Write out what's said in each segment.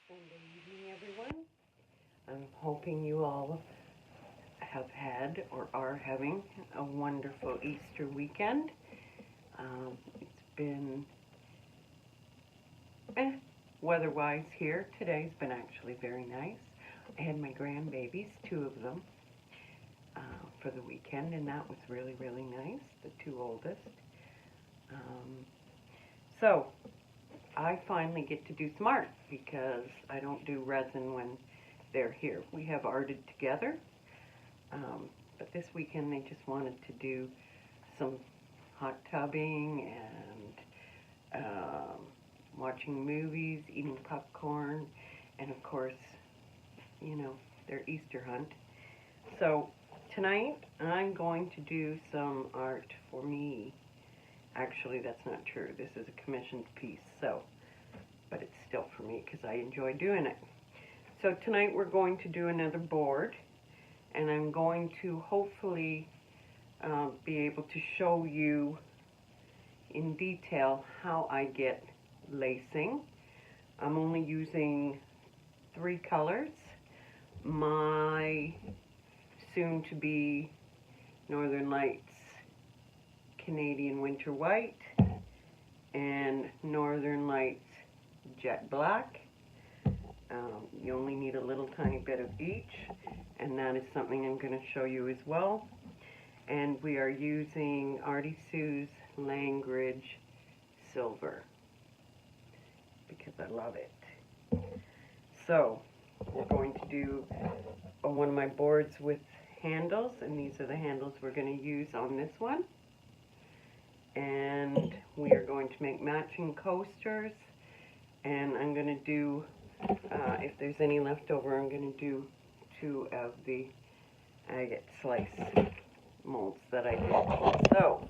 Good evening, everyone. I'm hoping you all have had or are having a wonderful Easter weekend. It's been weather-wise here. Today's been actually very nice. I had my grandbabies, two of them, for the weekend, and that was really, really nice, the two oldest. So I finally get to do some art because I don't do resin when they're here. We have arted together, but this weekend they just wanted to do some hot tubbing and watching movies, eating popcorn, and of course, you know, their Easter hunt. So tonight I'm going to do some art for me. Actually, that's not true. This is a commissioned piece, but it's still for me because I enjoy doing it. So tonight we're going to do another board, and I'm going to hopefully be able to show you in detail how I get lacing. I'm only using 3 colors. My soon-to-be Northern Lights Canadian Winter White and Northern Lights Jet Black. You only need a little tiny bit of each, and that is something I'm going to show you as well. And we are using Artisue's Langridge Silver because I love it. So we're going to do one of my boards with handles, and these are the handles we're going to use on this one. And we are going to make matching coasters, and I'm going to do, if there's any left over, I'm going to do 2 of the agate slice molds that I did. So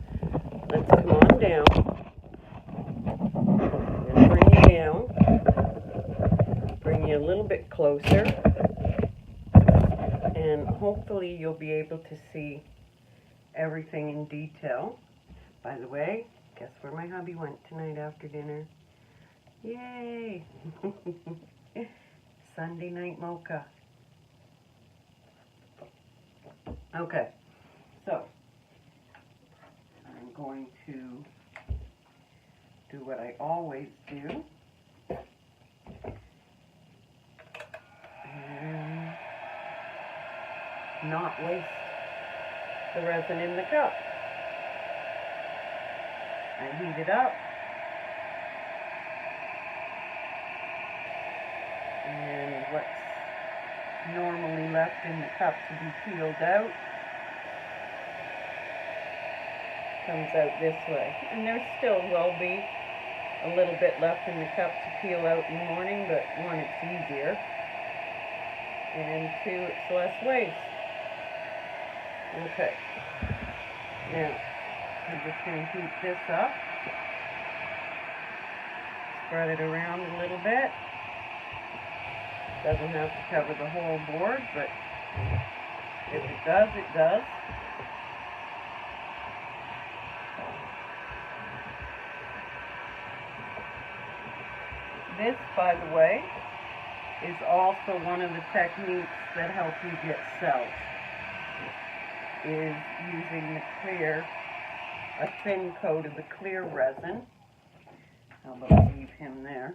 let's come on down and bring you down, bring you a little bit closer, and hopefully you'll be able to see everything in detail. By the way, guess where my hubby went tonight after dinner? Yay! Sunday night mocha. Okay, so I'm going to do what I always do. And not waste the resin in the cup. I heat it up, and what's normally left in the cup to be peeled out comes out this way. And there still will be a little bit left in the cup to peel out in the morning, but 1, it's easier, and 2, it's less waste. Okay, now I'm just going to heat this up, spread it around a little bit. Doesn't have to cover the whole board, but if it does, it does. This, by the way, is also one of the techniques that help you get cells, is using the clear, a thin coat of the clear resin. How about leave him there?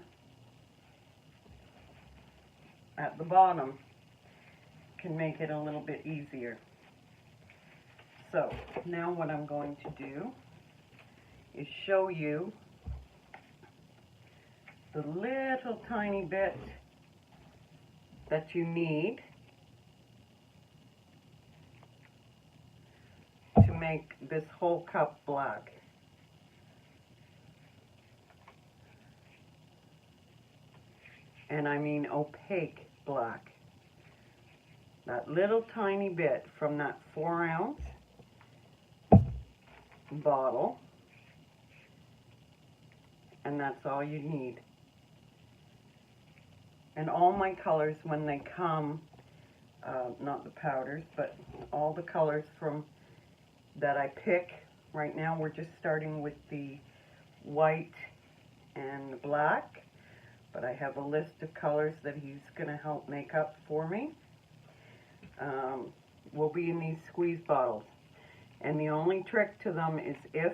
At the bottom can make it a little bit easier. So now what I'm going to do is show you the little tiny bit that you need to make this whole cup black. And I mean opaque black. That little tiny bit from that 4-ounce bottle, and that's all you need. And all my colors, when they come, not the powders, but all the colors from that I pick. Right now we're just starting with the white and the black. but I have a list of colors that he's going to help make up for me. Will be in these squeeze bottles. And the only trick to them is if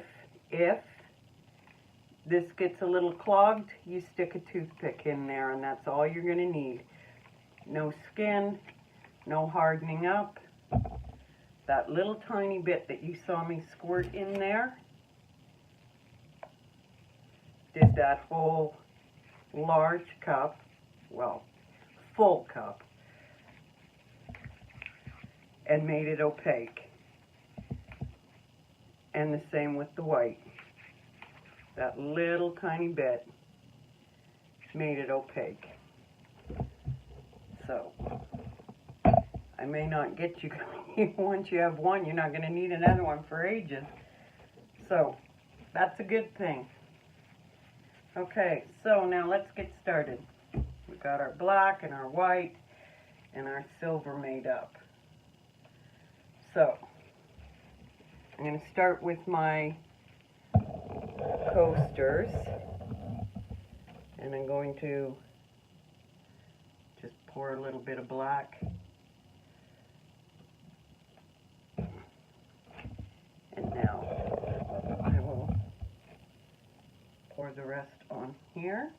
this gets a little clogged, you stick a toothpick in there, and that's all you're going to need. No skin, no hardening up. That little tiny bit that you saw me squirt in there did that whole large cup, well, full cup, and made it opaque. And the same with the white. That little tiny bit made it opaque. So, I may not get you, once you have one, you're not going to need another one for ages. So, that's a good thing. Okay, so now let's get started. We've got our black and our white and our silver made up. So, I'm going to start with my coasters, and I'm going to just pour a little bit of black, and now I will pour the rest on here.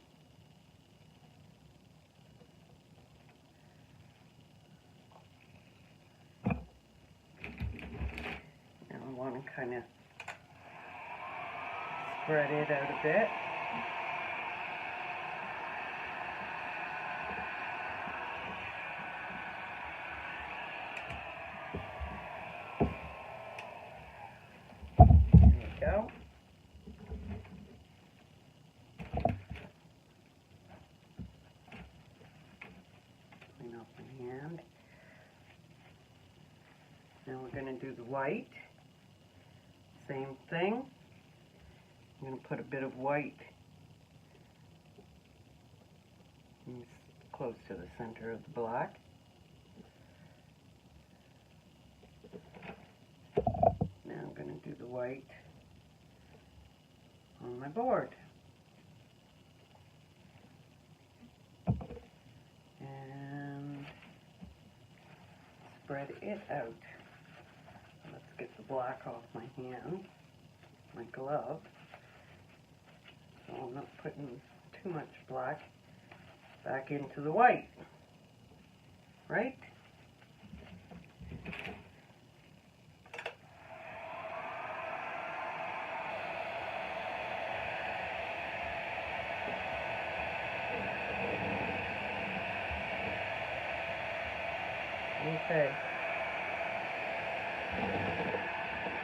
I want to kind of spread it out a bit. There we go. Clean up my hand. Now we're going to do the white. Same thing. I'm going to put a bit of white close to the center of the black. Now I'm going to do the white on my board. And spread it out. Let's get the black off my hand, my glove. So I'm not putting too much black back into the white, right? Okay.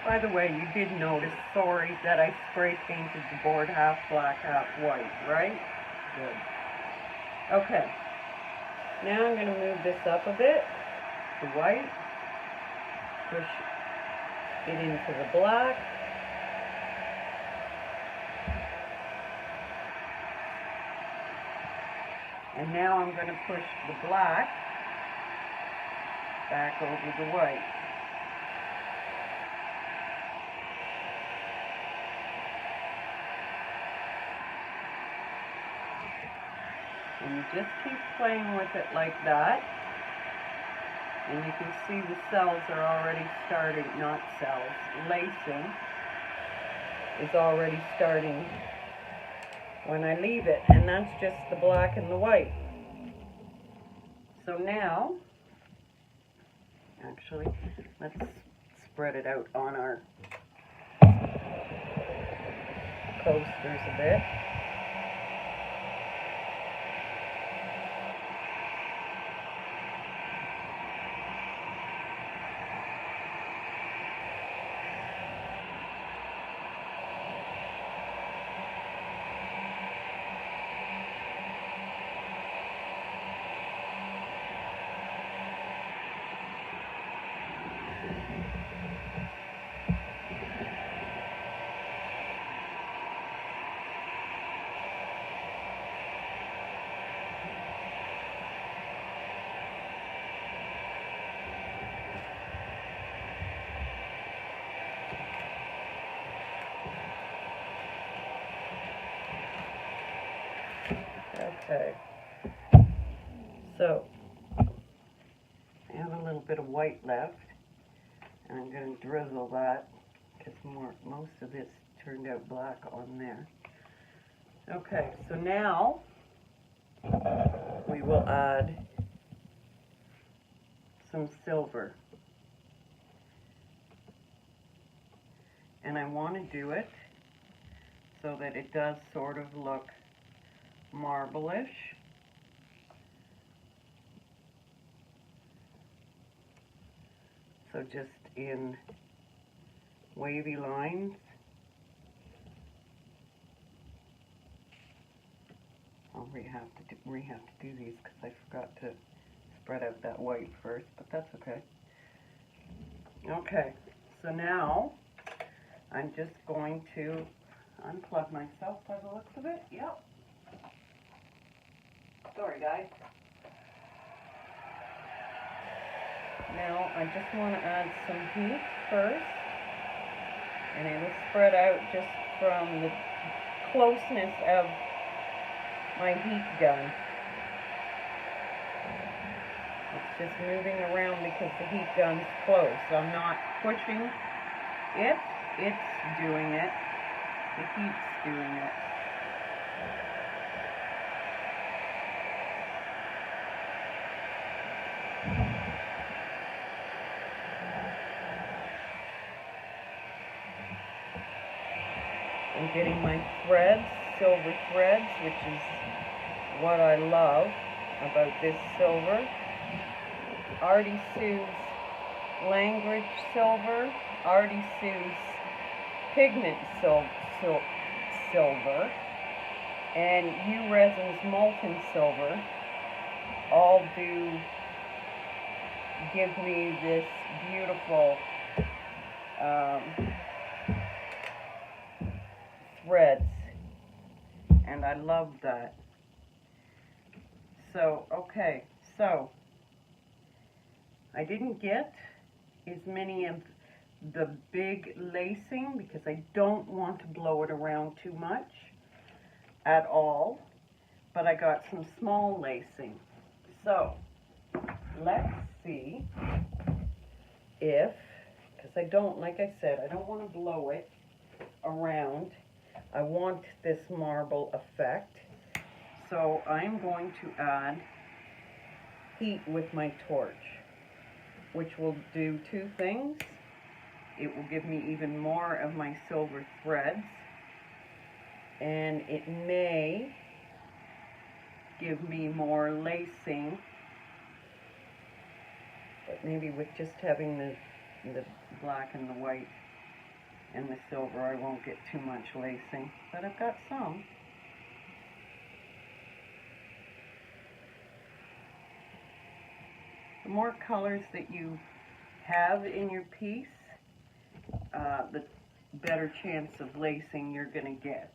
By the way, you did notice, sorry, that I spray painted the board half black, half white, right? Good. Okay. Now I'm going to move this up a bit, the white, push it into the black, and now I'm going to push the black back over the white. And you just keep playing with it like that. And you can see the cells are already starting, not cells, lacing is already starting when I leave it. And that's just the black and the white. So now, actually, let's spread it out on our coasters a bit. Okay. So, I have a little bit of white left, and I'm going to drizzle that because most of this turned out black on there. Okay, so now we will add some silver. And I want to do it so that it does sort of look marble-ish. So just in wavy lines. I'll have to do these because I forgot to spread out that white first, but that's okay. Okay, so now I'm just going to unplug myself by the looks of it. Yep. Sorry, guys. Now I just want to add some heat first, and it'll spread out just from the closeness of my heat gun. It's just moving around because the heat gun's close. I'm not pushing it, it's doing it. The heat's doing it. I'm getting my threads, silver threads, which is what I love about this silver. Artisue's Langridge silver, Artisue's Pigment silver, and Resin's molten silver all do give me this beautiful threads, and I love that. So, okay, so I didn't get as many of the big lacing because I don't want to blow it around too much at all, but I got some small lacing. So, let's see if, because I don't, like I said, I don't want to blow it around. I want this marble effect. So I'm going to add heat with my torch, which will do two things. It will give me even more of my silver threads, and it may give me more lacing, but maybe with just having the black and the white and the silver, I won't get too much lacing, but I've got some. The more colors that you have in your piece, the better chance of lacing you're going to get.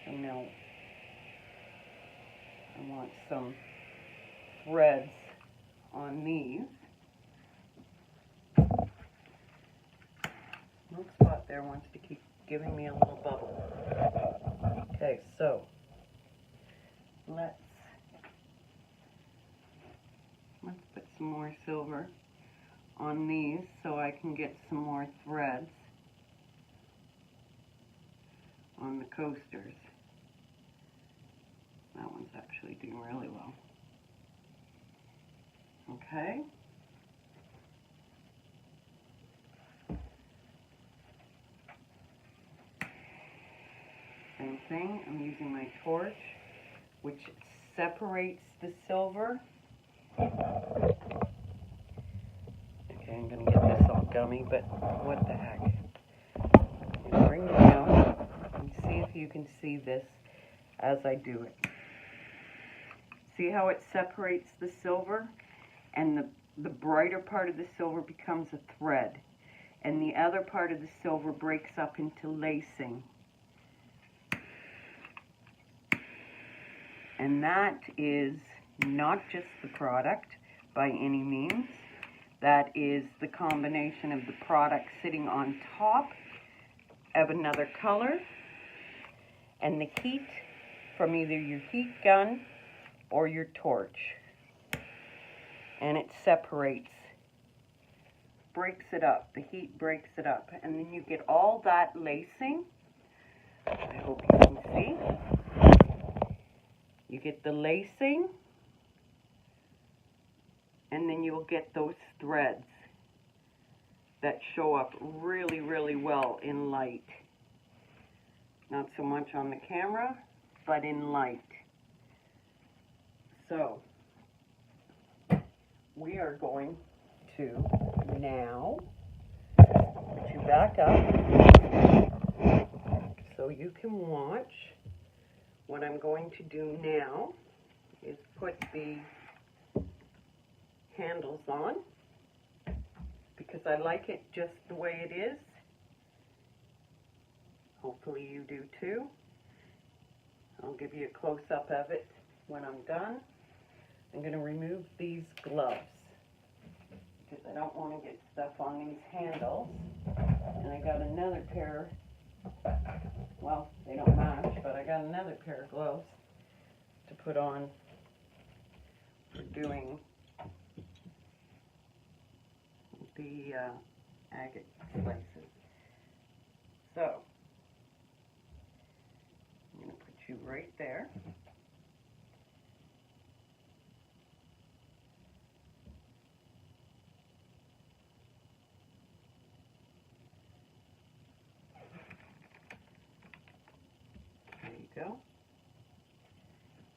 So now I want some threads on these. Little spot there wants to keep giving me a little bubble. Okay, so let's put some more silver on these so I can get some more threads on the coasters. That one's actually doing really well. Okay. Same thing, I'm using my torch, which separates the silver. Okay, I'm going to get this all gummy, but what the heck. I'm going to bring it down and see if you can see this as I do it. See how it separates the silver? And the brighter part of the silver becomes a thread, and the other part of the silver breaks up into lacing. And that is not just the product by any means. That is the combination of the product sitting on top of another color and the heat from either your heat gun or your torch. And it separates, breaks it up. The heat breaks it up. And then you get all that lacing. I hope you can see. You get the lacing, and then you'll get those threads that show up really, really well in light. Not so much on the camera, but in light. So, we are going to now put you back up so you can watch. What I'm going to do now is put the handles on because I like it just the way it is. Hopefully you do too. I'll give you a close-up of it when I'm done. I'm going to remove these gloves because I don't want to get stuff on these handles. And I got another pair, well, they don't match, but I got another pair of gloves to put on for doing the agate slices. So, I'm going to put you right there. There you go.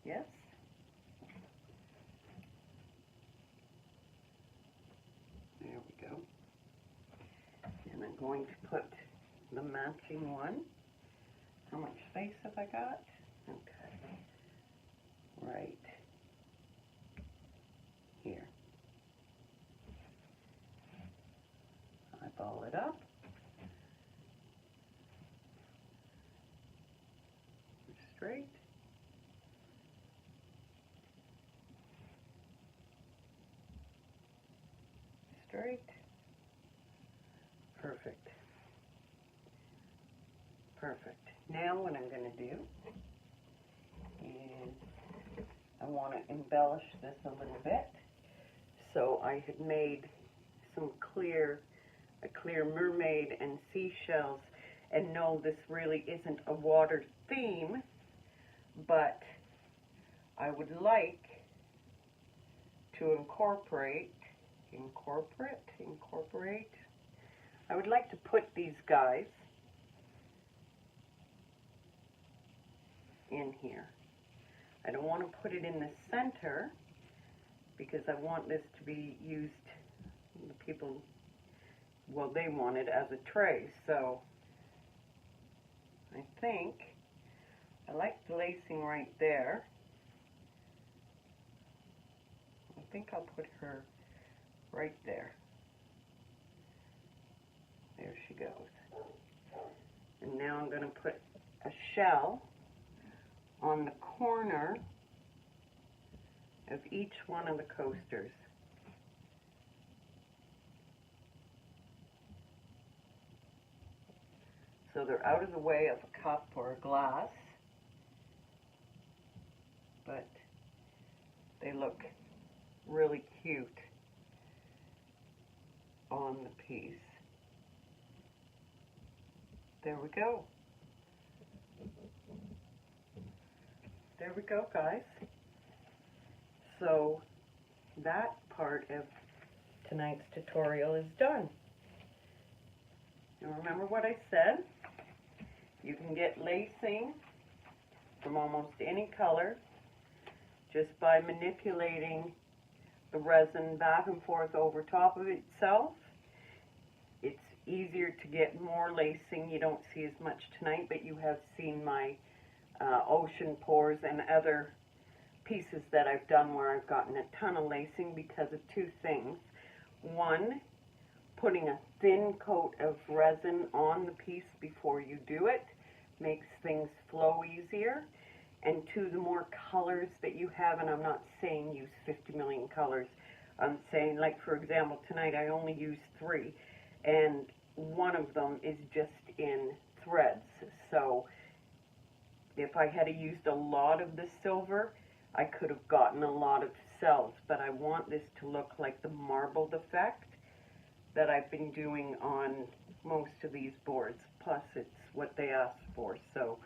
Yes. There we go. And I'm going to put the matching one. How much space have I got? Okay. Right here. Eyeball it up. Straight. Straight. Perfect. Perfect. Now what I'm going to do is I want to embellish this a little bit. So I had made some a clear mermaid and seashells, and no, this really isn't a water theme, but I would like to incorporate, I would like to put these guys in here. I don't want to put it in the center because I want this to be used, the people, well, they want it as a tray, so I think I like the lacing right there. I think I'll put her right there. There she goes. And now I'm going to put a shell on the corner of each one of the coasters. So they're out of the way of a cup or a glass, but they look really cute on the piece. There we go. There we go, guys. So that part of tonight's tutorial is done. And remember what I said? You can get lacing from almost any color just by manipulating the resin back and forth over top of itself. It's easier to get more lacing. You don't see as much tonight, but you have seen my ocean pours and other pieces that I've done where I've gotten a ton of lacing because of two things. One, putting a thin coat of resin on the piece before you do it makes things flow easier. And two, the more colors that you have, and I'm not saying use 50 million colors, I'm saying, like for example, tonight I only used 3, and one of them is just in threads. So If I had used a lot of the silver, I could have gotten a lot of cells, but I want this to look like the marbled effect that I've been doing on most of these boards. Plus, it's what they asked for, so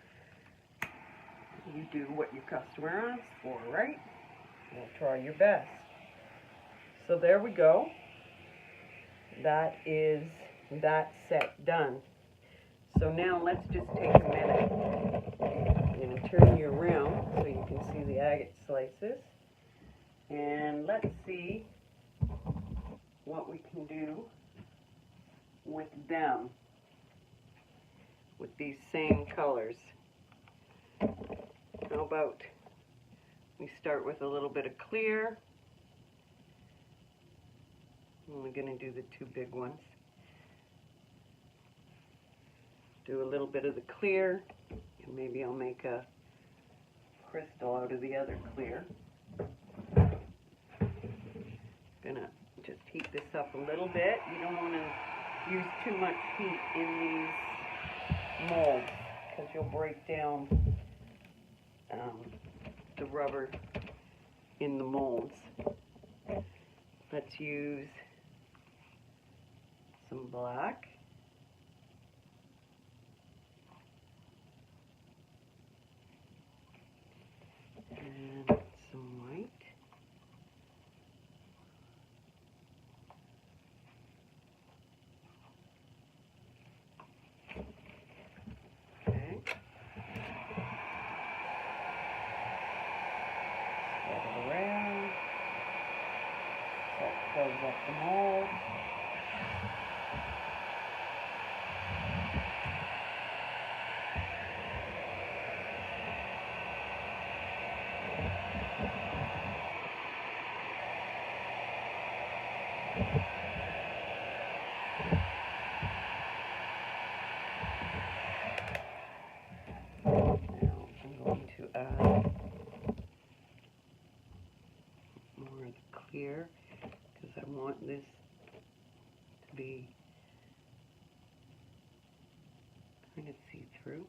you do what your customer asks for, right? You'll try your best. So there we go. That is that set done. So now let's just take a minute. I'm going to turn you around so you can see the agate slices. And let's see what we can do with them, with these same colors. How about we start with a little bit of clear. I'm only going to do the two big ones. Do a little bit of the clear, and maybe I'll make a crystal out of the other clear. Gonna just heat this up a little bit. You don't want to use too much heat in these molds because you'll break down the rubber in the molds. Let's use some black. And some white. Okay. Spread it around. That fills up the mold. Here, because I want this to be kind of see-through.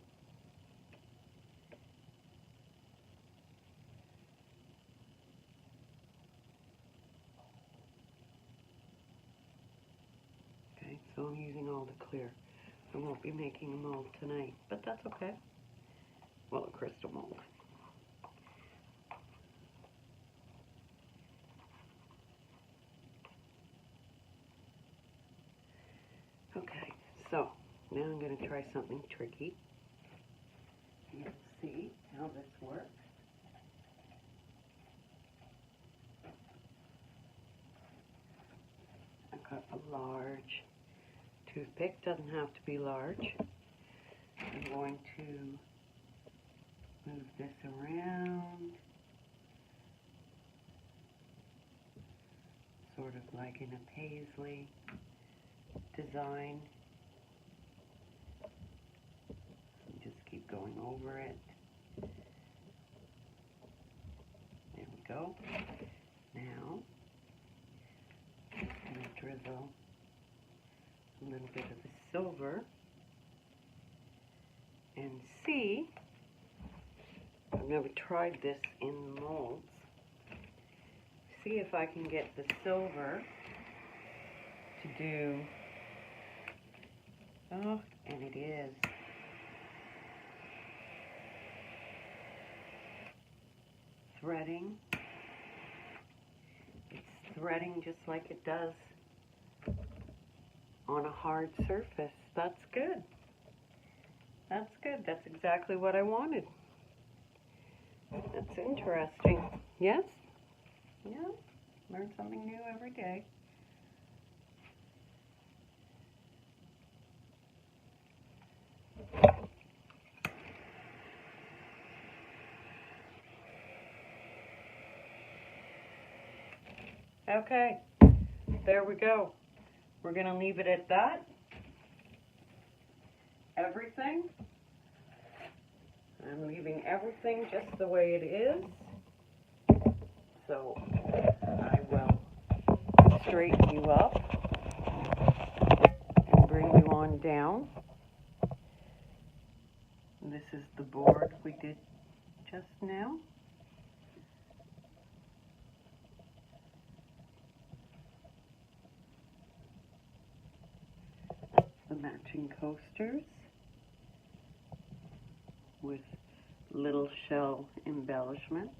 Okay, so I'm using all the clear. I won't be making a mold tonight, but that's okay. Well, a crystal mold. Okay, so now I'm going to try something tricky. You'll see how this works. I've got a large toothpick, doesn't have to be large. I'm going to move this around, sort of like in a paisley design. Just keep going over it. There we go. Now, I'm going to drizzle a little bit of the silver and see. I've never tried this in molds. See if I can get the silver to do. Oh, and it is. Threading. It's threading just like it does on a hard surface. That's good. That's good. That's exactly what I wanted. That's interesting. Yes? Yeah. Learn something new every day. Okay, there we go. We're going to leave it at that. Everything. I'm leaving everything just the way it is. So I will straighten you up and bring you on down. This is the board we did just now. The matching coasters with little shell embellishments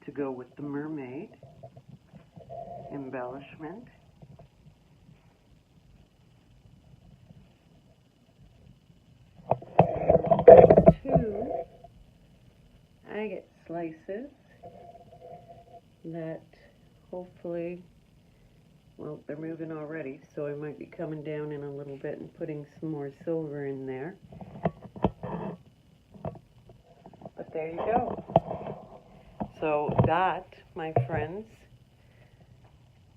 to go with the mermaid embellishment. Two agate slices that hopefully, well, they're moving already, so I might be coming down in a little bit and putting some more silver in there. But there you go. So that, my friends,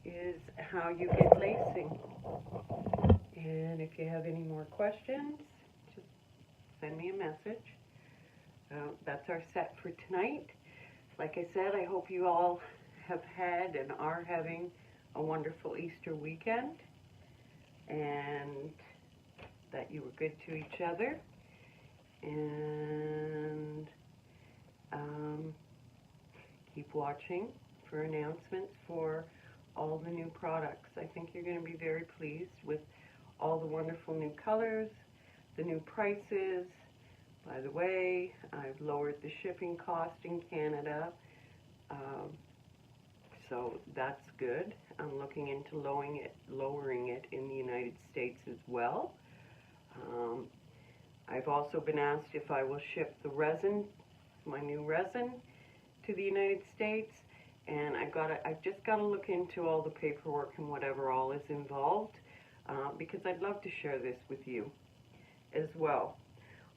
is how you get lacing. And if you have any more questions, just send me a message. That's our set for tonight. Like I said, I hope you all have had and are having a wonderful Easter weekend, and that you were good to each other, and keep watching for announcements for all the new products. I think you're going to be very pleased with all the wonderful new colors, the new prices. By the way, I've lowered the shipping cost in Canada, so that's good. I'm looking into lowering it in the United States as well. I've also been asked if I will ship the resin, my new resin, to the United States, and I've just got to look into all the paperwork and whatever all is involved, because I'd love to share this with you as well.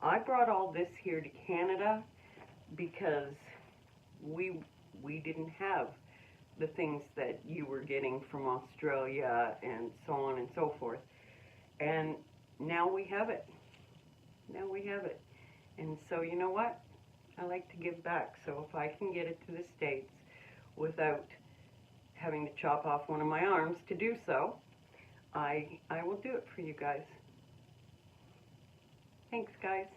I brought all this here to Canada because we didn't have the things that you were getting from Australia and so on and so forth. And now we have it. Now we have it. And so you know what? I like to give back. So if I can get it to the States without having to chop off one of my arms to do so, I will do it for you guys. Thanks, guys.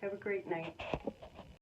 Have a great night.